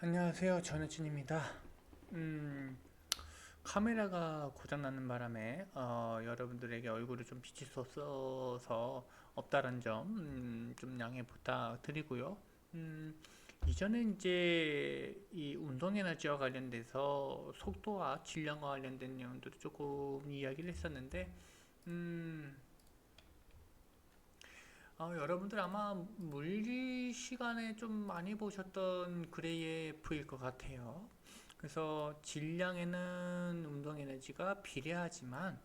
안녕하세요. 전우진입니다. 음, 카메라가 고장나는 바람에 여러분들에게 얼굴을 좀 비칠 수 없어서 없다는 점 좀 양해 부탁드리고요. 음, 이전에 이제 이 운동 에너지와 관련돼서 속도와 질량과 관련된 내용들을 조금 이야기를 했었는데 음, 여러분들 아마 물리 시간에 좀 많이 보셨던 그래프일 것 같아요. 그래서 질량에는 운동 에너지가 비례하지만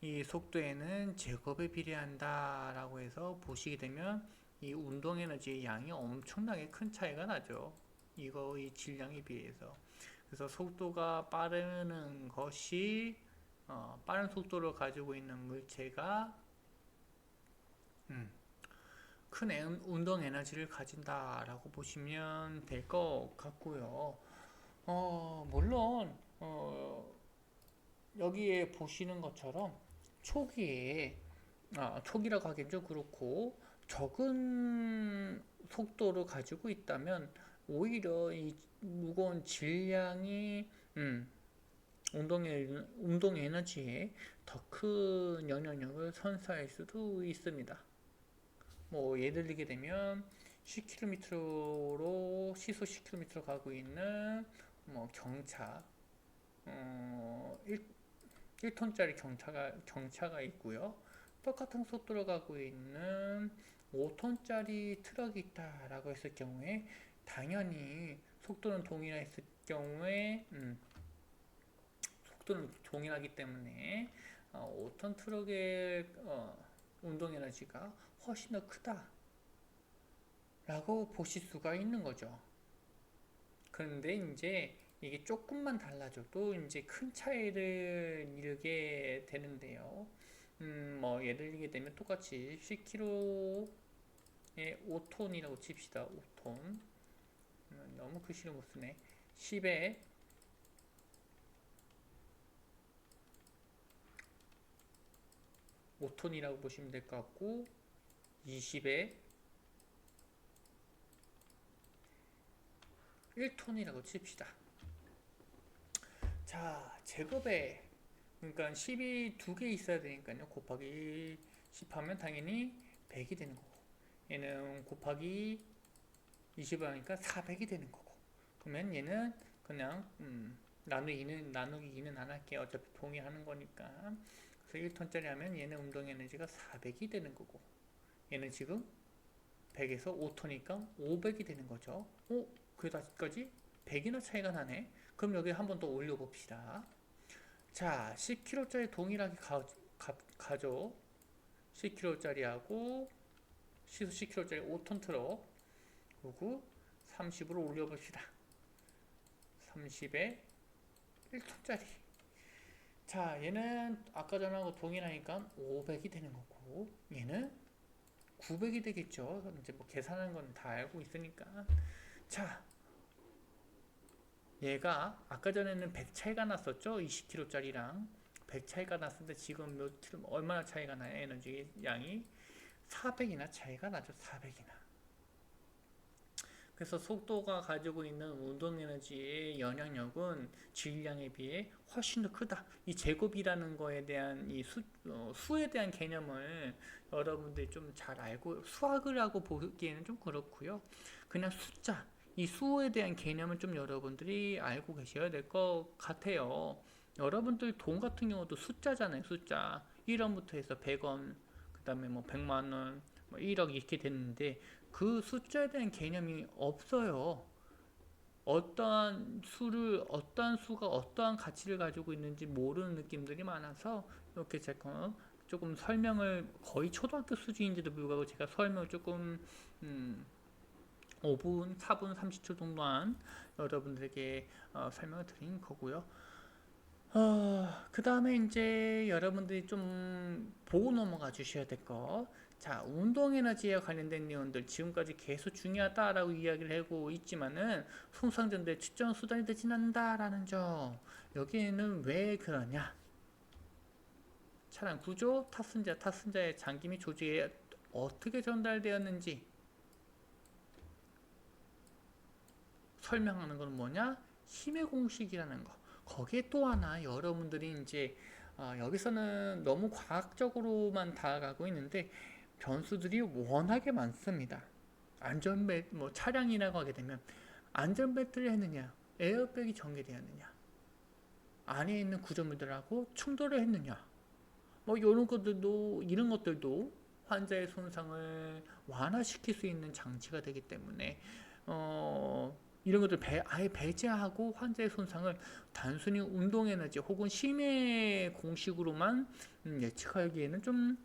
이 속도에는 제곱에 비례한다라고 해서 보시게 되면 이 운동 에너지의 양이 엄청나게 큰 차이가 나죠. 이 질량에 비해서. 그래서 속도가 빠르는 것이 빠른 속도를 가지고 있는 물체가 음, 큰 운동 에너지를 가진다라고 보시면 될 것 같고요. 물론 여기에 보시는 것처럼 초기에 초기라고 하긴 좀 그렇고 적은 속도를 가지고 있다면 오히려 이 무거운 질량이 운동 에너지에 더 큰 영향력을 선사할 수도 있습니다. 뭐 예를 들게 되면 10km로 시속 10km로 가고 있는 뭐 경차 1톤짜리 경차가 있고요. 똑같은 속도로 가고 있는 5톤짜리 트럭이 있다라고 했을 경우에 당연히 속도는 동일하기 때문에 5톤 트럭의 운동 에너지가 훨씬 더 크다라고 보실 수가 있는 거죠. 그런데 이제 이게 조금만 달라져도 이제 큰 차이를 이루게 되는데요. 뭐 예를 들게 되면 똑같이 10kg에 5톤이라고 칩시다. 5톤. 너무 글씨를 못 쓰네. 10에 5톤이라고 보시면 될 것 같고 20에 1톤이라고 칩시다. 자, 제곱에 그러니까 10이 두 개 있어야 되니까요. 곱하기 10 하면 당연히 100이 되는 거고 얘는 곱하기 20을 하니까 400이 되는 거고 그러면 얘는 그냥 나누기 2는 안 할게요. 어차피 동의하는 거니까. 그래서 1톤짜리 하면 얘는 운동 에너지가 400이 되는 거고 얘는 지금 100에서 5톤이니까 500이 되는 거죠. 그다까지 100이나 차이가 나네. 그럼 여기 한번 더 올려봅시다. 자, 10kg짜리 동일하게 가죠. 10kg짜리하고 시속 10kg짜리 5톤 트럭 그리고 30으로 올려봅시다. 30에 1톤짜리. 자, 얘는 아까 전하고 동일하니까 500이 되는 거고 얘는 900이 되겠죠. 이제 뭐 계산하는 건 다 알고 있으니까. 자, 얘가 아까 전에는 100 차이가 났었죠. 20kg짜리랑 100 차이가 났는데 지금 얼마나 차이가 나요? 에너지 양이 400이나 차이가 나죠. 400이나. 그래서 속도가 가지고 있는 운동 에너지의 영향력은 질량에 비해 훨씬 더 크다. 이 제곱이라는 거에 대한 수에 대한 개념을 여러분들이 좀 잘 알고 수학을 하고 보기에는 좀 그렇고요. 그냥 숫자, 이 수에 대한 개념을 좀 여러분들이 알고 계셔야 될 것 같아요. 여러분들 돈 같은 경우도 숫자잖아요. 숫자 1원부터 해서 100원, 그 다음에 뭐 100만원, 뭐 1억 이렇게 됐는데 그 숫자에 대한 개념이 없어요. 어떠한 수가 어떠한 가치를 가지고 있는지 모르는 느낌들이 많아서 이렇게 제가 조금 설명을 거의 초등학교 수준인데도 불구하고 제가 설명을 조금 5분, 4분, 30초 동안 여러분들에게 설명을 드린 거고요. 그 다음에 이제 여러분들이 좀 보고 넘어가 주셔야 될 거. 자, 운동 에너지에 관련된 내용들 지금까지 계속 중요하다라고 이야기를 하고 있지만은 손상전대 측정 수단이 되진 않는다라는 점. 여기에는 왜 그러냐? 차량 구조, 탑승자의 장기 및 조직에 어떻게 전달되었는지 설명하는 건 뭐냐? 힘의 공식이라는 거. 거기에 또 하나 여러분들이 이제 여기서는 너무 과학적으로만 다가가고 있는데 변수들이 워낙에 많습니다. 안전벨트, 뭐 차량이라고 하게 되면 안전벨트를 했느냐, 에어백이 전개되었느냐, 안에 있는 구조물들하고 충돌을 했느냐, 뭐 이런 것들도 환자의 손상을 완화시킬 수 있는 장치가 되기 때문에 이런 것들 아예 배제하고 환자의 손상을 단순히 운동 에너지 혹은 힘의 공식으로만 예측하기에는 좀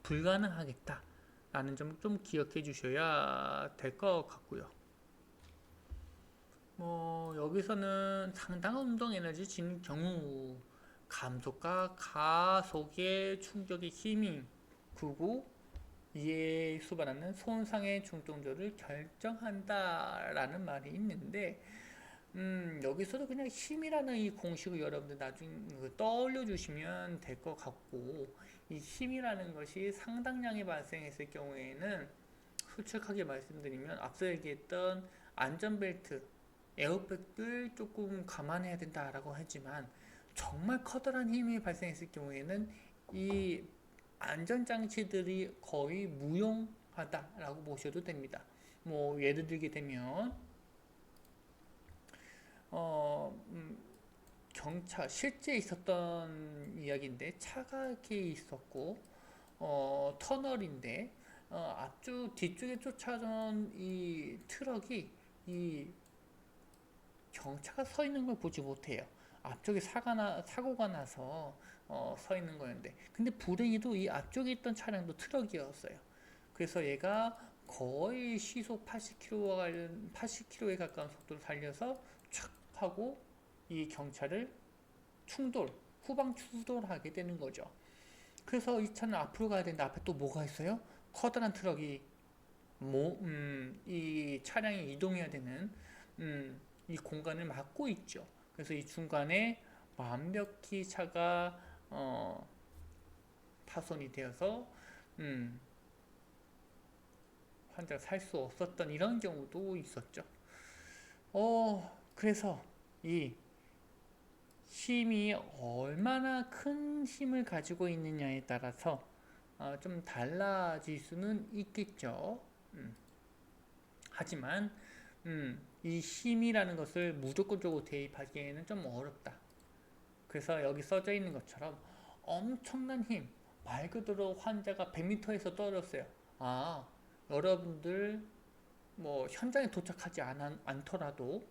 불가능하겠다라는 점 좀 기억해 주셔야 될 것 같고요. 뭐 여기서는 상당한 운동 에너지 지닌 경우 감속과 가속의 충격의 힘이 크고 이에 수반하는 손상의 중점조를 결정한다라는 말이 있는데 여기서도 그냥 힘이라는 이 공식을 여러분들 나중에 떠올려 주시면 될 것 같고 이 힘이라는 것이 상당량이 발생했을 경우에는 솔직하게 말씀드리면 앞서 얘기했던 안전벨트, 에어백들 조금 감안해야 된다라고 하지만 정말 커다란 힘이 발생했을 경우에는 이 안전장치들이 거의 무용하다라고 보셔도 됩니다. 뭐 예를 들게 되면 경차 실제 있었던 이야기인데 차가 이렇게 있었고 터널인데 앞쪽 뒤쪽에 쫓아온 이 트럭이 이 경차가 서 있는 걸 보지 못해요. 앞쪽에 사고가 나서 서 있는 거였는데 근데 불행히도 이 앞쪽에 있던 차량도 트럭이었어요. 그래서 얘가 거의 시속 80km에 가까운 속도로 달려서 촥 하고 이 경차를 후방 추돌하게 되는 거죠. 그래서 이 차는 앞으로 가야 되는데 앞에 또 뭐가 있어요? 커다란 트럭이 이 차량이 이동해야 되는 이 공간을 막고 있죠. 그래서 이 중간에 완벽히 차가 파손이 되어서 환자가 살 수 없었던 이런 경우도 있었죠. 그래서 이 힘이 얼마나 큰 힘을 가지고 있느냐에 따라서 좀 달라질 수는 있겠죠. 하지만 이 힘이라는 것을 무조건적으로 대입하기에는 좀 어렵다. 그래서 여기 써져 있는 것처럼 엄청난 힘, 말 그대로 환자가 100m에서 떨어졌어요. 여러분들 뭐 현장에 도착하지 않았더라도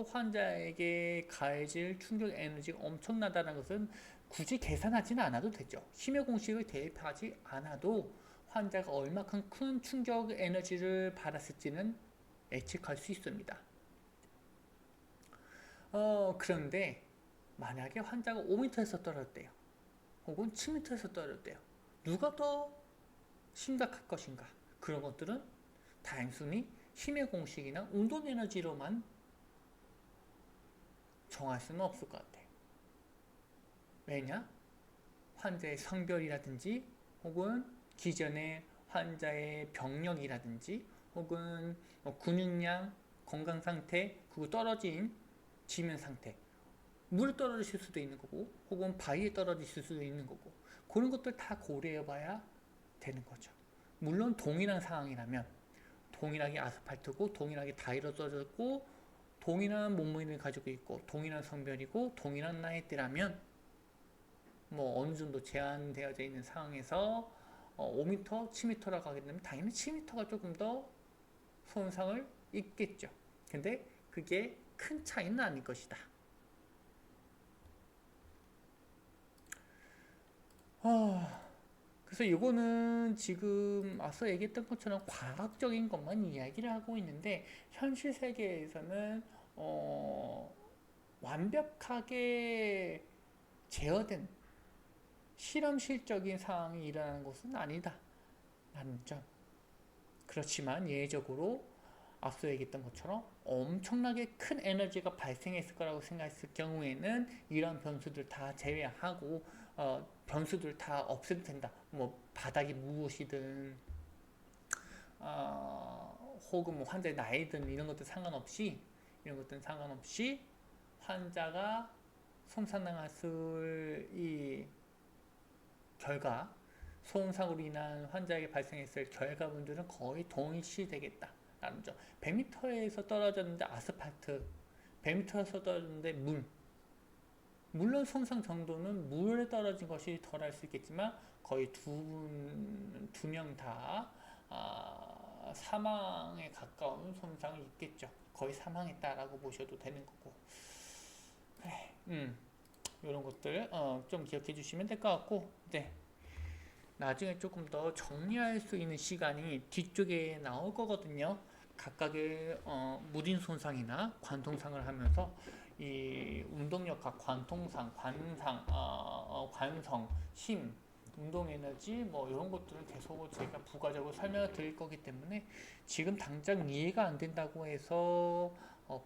환자에게 가해질 충격 에너지가 엄청나다는 것은 굳이 계산하지는 않아도 되죠. 힘의 공식을 대입하지 않아도 환자가 얼마큼 큰 충격 에너지를 받았을지는 예측할 수 있습니다. 그런데 만약에 환자가 5m에서 떨어졌대요. 혹은 7m에서 떨어졌대요. 누가 더 심각할 것인가? 그런 것들은 단순히 힘의 공식이나 운동 에너지로만 정할 수는 없을 것 같아요. 왜냐? 환자의 성별이라든지 혹은 기존의 환자의 병력이라든지 혹은 근육량, 건강 상태, 그리고 떨어진 지면 상태, 물에 떨어질 수도 있는 거고 혹은 바위에 떨어질 수도 있는 거고 그런 것들 다 고려해 봐야 되는 거죠. 물론 동일한 상황이라면 동일하게 아스팔트고 동일하게 다이로 떨어졌고 동일한 몸무게를 가지고 있고 동일한 성별이고 동일한 나이대라면 뭐 어느 정도 제한되어져 있는 상황에서 5m, 7m라고 하게 되면 당연히 7m가 조금 더 손상을 입겠죠. 근데 그게 큰 차이는 아닐 것이다. 그래서 이거는 지금 앞서 얘기했던 것처럼 과학적인 것만 이야기를 하고 있는데 현실 세계에서는 완벽하게 제어된 실험실적인 상황이 일어나는 것은 아니다 라는 점. 그렇지만 예외적으로 앞서 얘기했던 것처럼 엄청나게 큰 에너지가 발생했을 거라고 생각했을 경우에는 이런 변수들 다 제외하고 변수들 다 없애도 된다. 뭐 바닥이 무엇이든 혹은 뭐 환자의 나이든 이런 것들은 상관없이 환자가 손상당했을 이 결과, 손상으로 인한 환자에게 발생했을 결과분들은 거의 동일시되겠다라는 점. 100m에서 떨어졌는데 아스팔트, 100m에서 떨어졌는데 물. 물론 손상 정도는 물에 떨어진 것이 덜할 수 있겠지만 거의 두 명 다 사망에 가까운 손상이 있겠죠. 거의 사망했다라고 보셔도 되는 거고. 그래, 이런 것들 좀 기억해 주시면 될 것 같고, 네. 나중에 조금 더 정리할 수 있는 시간이 뒤쪽에 나올 거거든요. 각각의 무딘 손상이나 관통상을 하면서 이 운동역학, 관통상, 관성, 힘, 운동 에너지 뭐 이런 것들은 계속 제가 부가적으로 설명을 드릴 거기 때문에 지금 당장 이해가 안 된다고 해서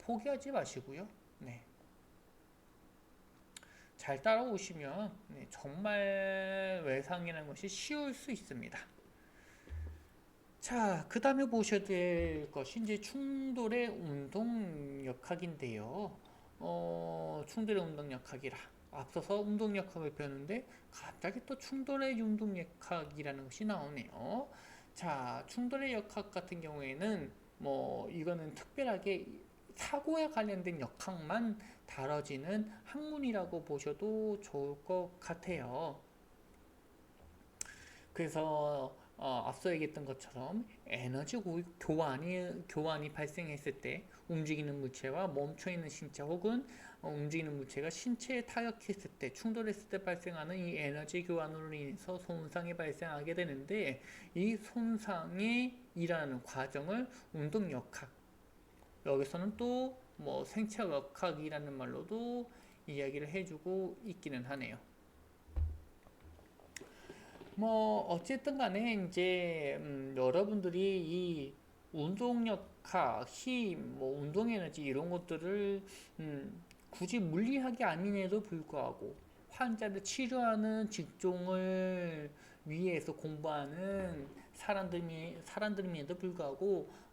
포기하지 마시고요. 네. 잘 따라오시면 정말 외상이라는 것이 쉬울 수 있습니다. 자, 그 다음에 보셔야 될 것이 이제 충돌의 운동역학인데요. 충돌의 운동역학이라. 앞서서 운동역학을 배웠는데 갑자기 또 충돌의 운동역학이라는 것이 나오네요. 자, 충돌의 역학 같은 경우에는 뭐 이거는 특별하게 사고에 관련된 역학만 다뤄지는 학문이라고 보셔도 좋을 것 같아요. 그래서 앞서 얘기했던 것처럼 에너지 교환이 발생했을 때 움직이는 물체와 멈춰있는 신체 혹은 움직이는 물체가 신체에 타격했을 때 충돌했을 때 발생하는 이 에너지 교환으로 인해서 손상이 발생하게 되는데 이 손상이 일어나는 과정을 운동역학, 여기서는 또 뭐 생체역학이라는 말로도 이야기를 해주고 있기는 하네요. 뭐 어쨌든 간에 이제 여러분들이 이 운동역학, 힘, 뭐 운동에너지 이런 것들을 굳이 물리학이 아님에도 불구하고 환자를 치료하는 직종을 위해서 공부하는 사람들임에도 불구하고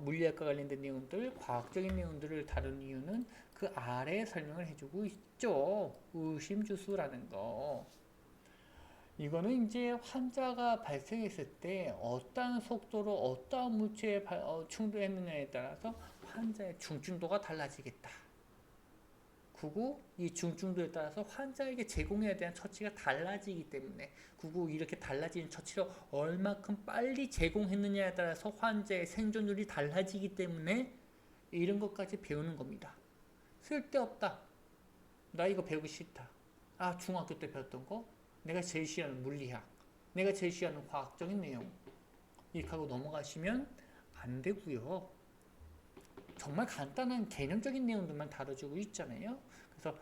물리학과 관련된 내용들, 과학적인 내용들을 다룬 이유는 그 아래에 설명을 해주고 있죠. 의심주수라는 거. 이거는 이제 환자가 발생했을 때 어떠한 속도로 어떠한 물체에 충돌했느냐에 따라서 환자의 중증도가 달라지겠다. 그리고 이 중증도에 따라서 환자에게 제공해야 되는 처치가 달라지기 때문에, 그리고 이렇게 달라지는 처치를 얼마큼 빨리 제공했느냐에 따라서 환자의 생존율이 달라지기 때문에 이런 것까지 배우는 겁니다. 쓸데없다. 나 이거 배우기 싫다. 아, 중학교 때 배웠던 거? 내가 제일 싫어하는 물리학, 내가 제일 싫어하는 과학적인 내용, 이렇게 하고 넘어가시면 안 되고요. 정말 간단한 개념적인 내용들만 다뤄주고 있잖아요. 그래서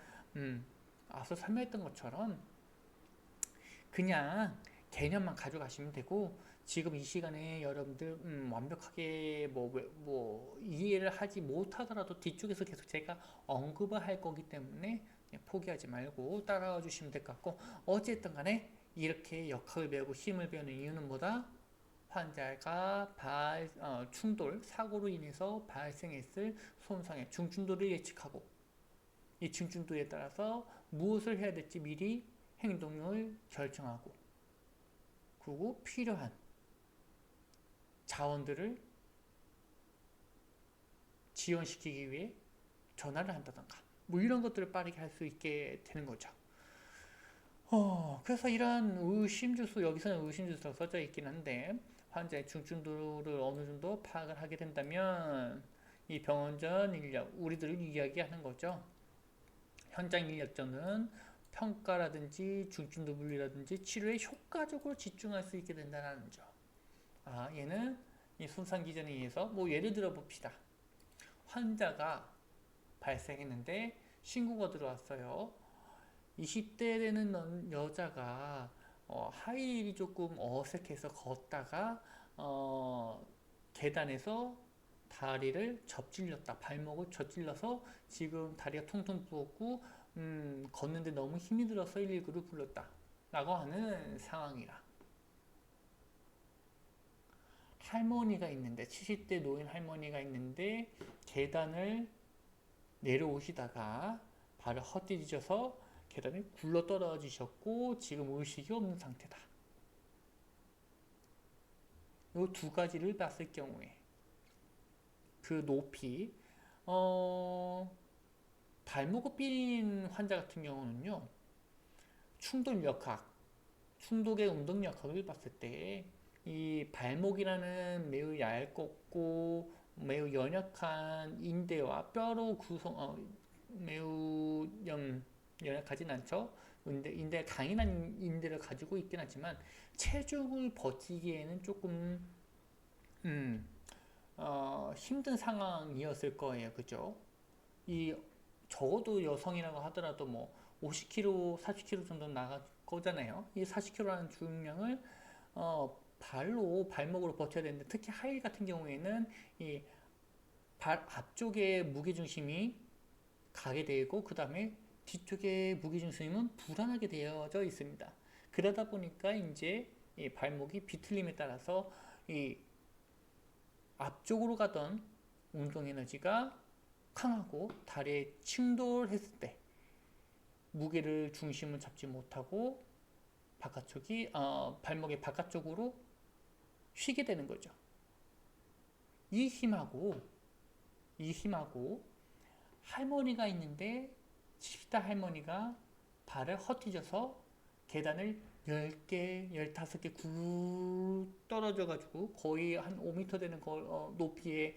앞서 설명했던 것처럼 그냥 개념만 가져가시면 되고, 지금 이 시간에 여러분들 완벽하게 뭐 이해를 하지 못하더라도 뒤쪽에서 계속 제가 언급을 할 거기 때문에 포기하지 말고 따라와 주시면 될 것 같고, 어쨌든 간에 이렇게 역학을 배우고 힘을 배우는 이유는 뭐다? 환자가 충돌, 사고로 인해서 발생했을 손상의 중증도를 예측하고 이 중증도에 따라서 무엇을 해야 될지 미리 행동을 결정하고, 그리고 필요한 자원들을 지원시키기 위해 전화를 한다던가 뭐 이런 것들을 빠르게 할 수 있게 되는 거죠. 그래서 이런 의심주수, 여기서는 의심주수라고 써져 있긴 한데 환자의 중증도를 어느 정도 파악을 하게 된다면 이 병원전 인력, 우리들을 이야기하는 거죠. 현장 인력전은 평가라든지 중증도 분리라든지 치료에 효과적으로 집중할 수 있게 된다는 점. 얘는 이 손상 기전에 의해서 뭐 예를 들어 봅시다. 환자가 발생했는데 신고가 들어왔어요. 20대 되는 여자가 하이힐이 조금 어색해서 걷다가 계단에서 다리를 접질렀다. 발목을 접질러서 지금 다리가 통통 부었고 걷는데 너무 힘이 들어서 119를 불렀다 라고 하는 상황이라, 할머니가 있는데 70대 노인 할머니가 있는데 계단을 내려오시다가 발을 헛디디셔서 계단에 굴러 떨어지셨고 지금 의식이 없는 상태다. 이 두 가지를 봤을 경우에 그 높이 발목을 삔인 환자 같은 경우는요, 충독의 운동역학을 봤을 때 이 발목이라는 매우 얇고 매우 연약한 인대와 뼈로 매우 연약하진 않죠. 인대 강인한 인대를 가지고 있긴 하지만 체중을 버티기에는 조금 힘든 상황이었을 거예요. 그죠? 이 적어도 여성이라고 하더라도 뭐 50kg, 40kg 정도 나갈 거잖아요. 이 40kg라는 중량을 발목으로 버텨야 되는데, 특히 하이 같은 경우에는 이 발 앞쪽에 무게중심이 가게 되고 그 다음에 뒤쪽에 무게중심은 불안하게 되어져 있습니다. 그러다 보니까 이제 이 발목이 비틀림에 따라서 이 앞쪽으로 가던 운동 에너지가 강하고 다리에 충돌했을 때 무게를 중심을 잡지 못하고 발목의 바깥쪽으로 휘게 되는 거죠. 이 힘하고 할머니가 있는데 70대 할머니가 발을 헛디뎌서 계단을 10개, 15개 굴 떨어져 가지고 거의 한 5m 되는 높이의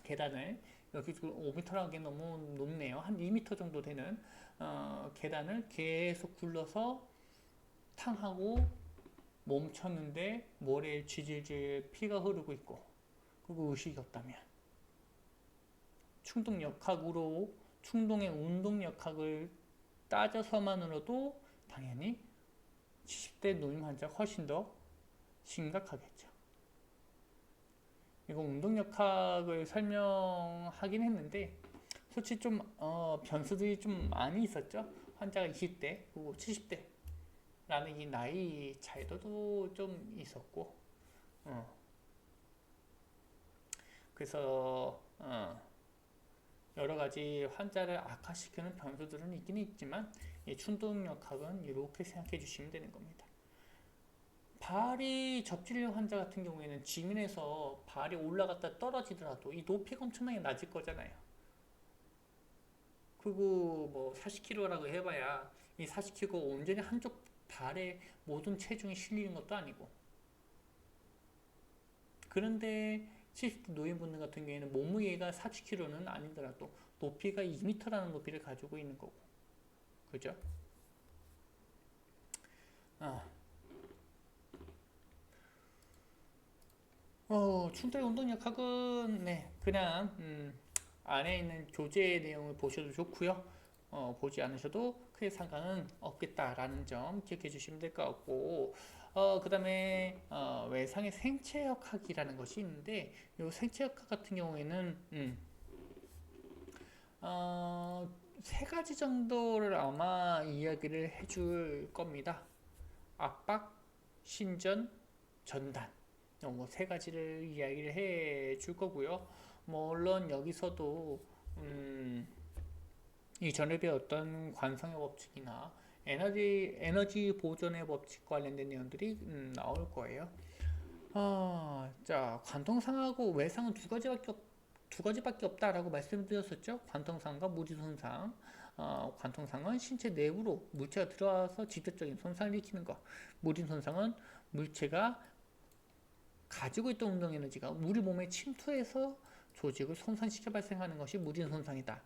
계단을, 여기 5m라는 게 너무 높네요. 한 2m 정도 되는 계단을 계속 굴러서 탕하고 멈췄는데 머리에 지질질 피가 흐르고 있고, 그리고 의식이 없다면 충동의 운동역학을 따져서만으로도 당연히 70대 노인 환자가 훨씬 더 심각하겠죠. 이거 운동역학을 설명하긴 했는데 솔직히 좀 변수들이 좀 많이 있었죠. 환자가 20대 그리고 70대 라는 이 나이 차이도 좀 있었고, 그래서 여러 가지 환자를 악화시키는 변수들은 있긴 있지만 이 충동역학은 이렇게 생각해 주시면 되는 겁니다. 발이 접질린 환자 같은 경우에는 지면에서 발이 올라갔다 떨어지더라도 이 높이가 엄청나게 낮을 거잖아요. 그리고 뭐 40kg라고 해봐야 이 40kg가 온전히 한쪽 발에 모든 체중이 실리는 것도 아니고, 그런데 70대 노인분들 같은 경우에는 몸무게가 40kg는 아니더라도 높이가 2m라는 높이를 가지고 있는 거고, 그죠? 충돌 운동역학은 그냥 안에 있는 교재 내용을 보셔도 좋고요. 보지 않으셔도 크게 상관은 없겠다라는 점 기억해 주시면 될 것 같고, 그 다음에 외상의 생체역학이라는 것이 있는데, 이 생체역학 같은 경우에는 세 가지 정도를 아마 이야기를 해줄 겁니다. 압박, 신전, 전단, 뭐 세 가지를 이야기를 해 줄 거고요. 물론 여기서도 이 전에 배웠던 관성의 법칙이나 에너지 보존의 법칙 관련된 내용들이 나올 거예요. 자, 관통상하고 외상은 두 가지밖에 없다라고 말씀드렸었죠. 관통상과 무리손상. 관통상은 신체 내부로 물체가 들어와서 직접적인 손상을 일으키는 것. 무리손상은 물체가 가지고 있던 운동 에너지가 우리 몸에 침투해서 조직을 손상시켜 발생하는 것이 무리손상이다.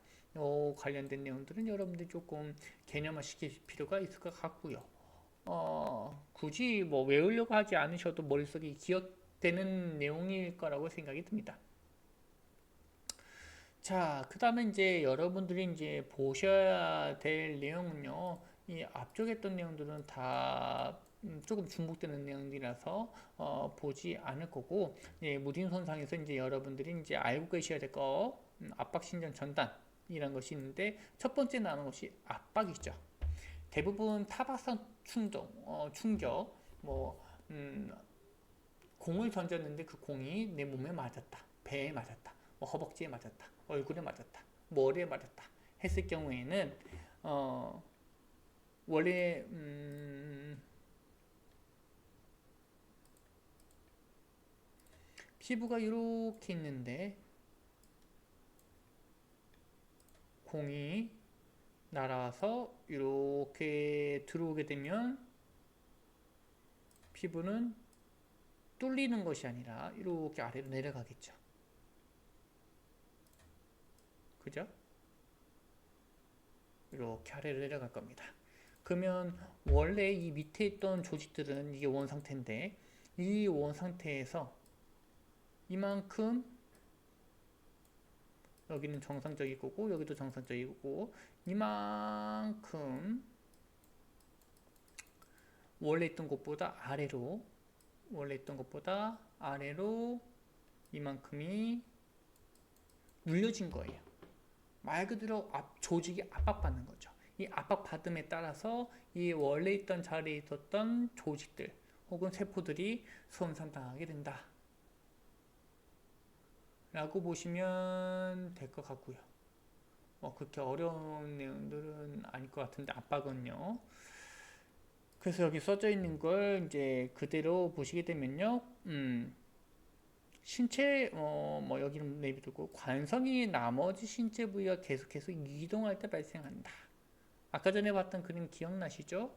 관련된 내용들은 여러분들이 조금 개념화시킬 필요가 있을 것 같고요. 굳이 뭐 외우려고 하지 않으셔도 머릿속에 기억되는 내용일 거라고 생각이 듭니다. 자, 그 다음에 이제 여러분들이 이제 보셔야 될 내용은요, 이 앞쪽에 했던 내용들은 다 조금 중복되는 내용이라서 보지 않을 거고, 무딘 손상에서 이제 여러분들이 이제 알고 계셔야 될 거, 압박 신전 전단이라는 것이 있는데, 첫 번째 나오는 것이 압박이죠. 대부분 타박상 충격, 뭐 공을 던졌는데 그 공이 내 몸에 맞았다. 배에 맞았다. 뭐 허벅지에 맞았다. 얼굴에 맞았다. 머리에 맞았다. 했을 경우에는 원래 피부가 이렇게 있는데 공이 날아와서 이렇게 들어오게 되면 피부는 뚫리는 것이 아니라 이렇게 아래로 내려가겠죠. 그죠? 이렇게 아래로 내려갈 겁니다. 그러면 원래 이 밑에 있던 조직들은 이게 원 상태인데 이 원 상태에서 이만큼 여기는 정상적이고 여기도 정상적이고 이만큼 원래 있던 곳보다 아래로 이만큼이 눌려진 거예요. 말 그대로 조직이 압박받는 거죠. 이 압박받음에 따라서 이 원래 있던 자리에 있었던 조직들 혹은 세포들이 손상당하게 된다 라고 보시면 될 것 같고요. 그렇게 어려운 내용들은 아닐 것 같은데 압박은요. 그래서 여기 써져 있는 걸 이제 그대로 보시게 되면요. 신체 뭐 여기는 내비두고 관성이 나머지 신체 부위가 계속해서 이동할 때 발생한다. 아까 전에 봤던 그림 기억나시죠?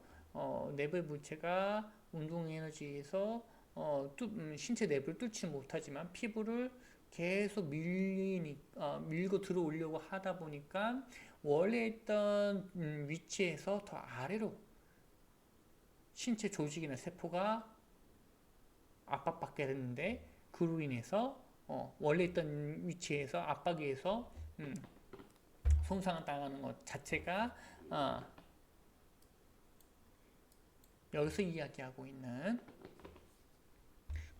내부의 물체가 운동 에너지에서 신체 내부를 뚫지 못하지만 피부를 계속 밀고 들어오려고 하다 보니까 원래 있던 위치에서 더 아래로 신체 조직이나 세포가 압박받게 됐는데 그로 인해서 원래 있던 위치에서 압박에 의해서 손상을 당하는 것 자체가 여기서 이야기하고 있는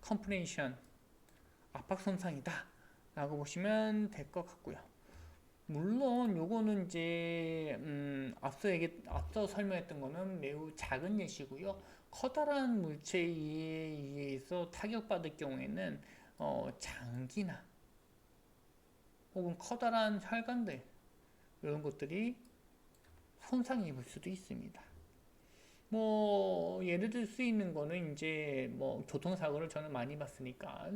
컴프레션 압박 손상이다 라고 보시면 될 것 같고요. 물론 요거는 이제 앞서 설명했던 거는 매우 작은 예시고요. 커다란 물체에 의해서 타격받을 경우에는 장기나 혹은 커다란 혈관들 이런 것들이 손상을 입을 수도 있습니다. 뭐 예를 들 수 있는 거는 이제 뭐 교통사고를 저는 많이 봤으니까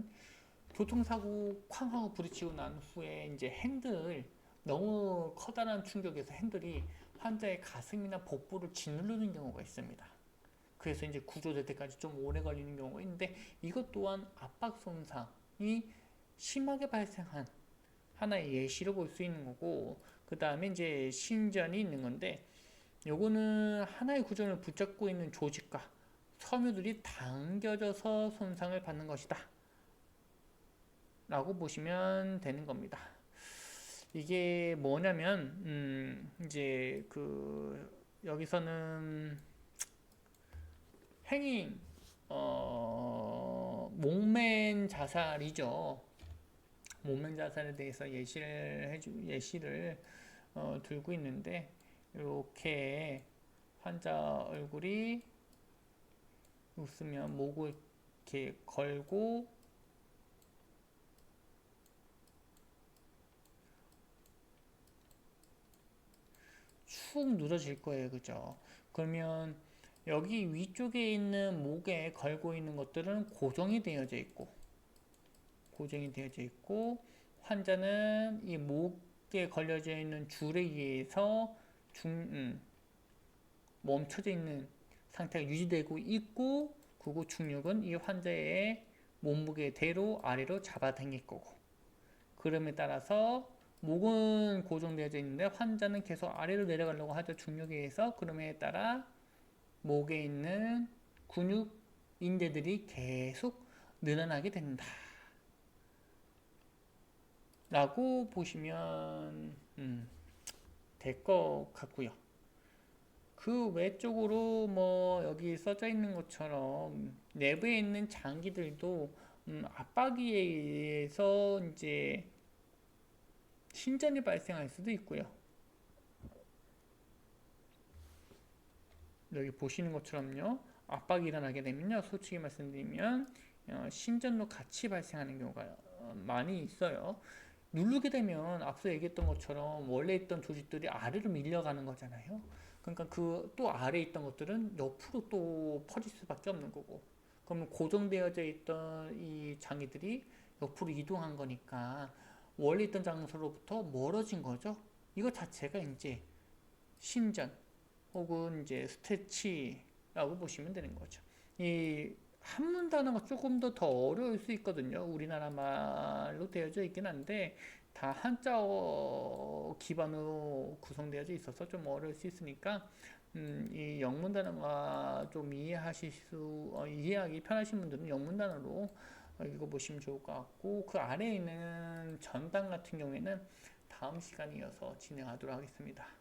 교통사고 쾅 하고 부딪히고 난 후에 이제 핸들 너무 커다란 충격에서 핸들이 환자의 가슴이나 복부를 짓누르는 경우가 있습니다. 그래서 이제 구조될 때까지 좀 오래 걸리는 경우가 있는데 이것 또한 압박 손상이 심하게 발생한 하나의 예시로 볼 수 있는 거고, 그 다음에 이제 신전이 있는 건데 요거는 하나의 구조를 붙잡고 있는 조직과 섬유들이 당겨져서 손상을 받는 것이다 라고 보시면 되는 겁니다. 이게 뭐냐면 이제 여기서는 행인 목맨 자살이죠. 목맨 자살에 대해서 예시를 들고 있는데 이렇게 환자 얼굴이 웃으면 목을 이렇게 걸고 축 늘어질 거예요. 그죠? 그러면 여기 위쪽에 있는 목에 걸고 있는 것들은 고정이 되어져 있고 환자는 이 목에 걸려져 있는 줄에 의해서 멈춰져 있는 상태가 유지되고 있고, 그리고 중력은 이 환자의 몸무게대로 아래로 잡아당길 거고, 그럼에 따라서 목은 고정되어져 있는데 환자는 계속 아래로 내려가려고 하죠. 중력에 의해서. 그럼에 따라 목에 있는 근육, 인대들이 계속 늘어나게 된다 라고 보시면 될 것 같고요. 그 외쪽으로 뭐 여기 써져 있는 것처럼 내부에 있는 장기들도 압박에 의해서 이제 신전이 발생할 수도 있고요. 여기 보시는 것처럼요. 압박이 일어나게 되면요. 솔직히 말씀드리면 신전도 같이 발생하는 경우가 많이 있어요. 누르게 되면 앞서 얘기했던 것처럼 원래 있던 조직들이 아래로 밀려가는 거잖아요. 그러니까 그 또 아래에 있던 것들은 옆으로 또 퍼질 수밖에 없는 거고. 그러면 고정되어져 있던 이 장애들이 옆으로 이동한 거니까 원래 있던 장소로부터 멀어진 거죠. 이거 자체가 이제 신전 혹은 이제 스트레치라고 보시면 되는 거죠. 이 한문 단어가 조금 더 어려울 수 있거든요. 우리나라 말로 되어져 있긴 한데 다 한자어 기반으로 구성되어져 있어서 좀 어려울 수 있으니까 이 영문 단어가 좀 이해하기 편하신 분들은 영문 단어로 읽어보시면 좋을 것 같고 그 아래에 있는 전단 같은 경우에는 다음 시간에 이어서 진행하도록 하겠습니다.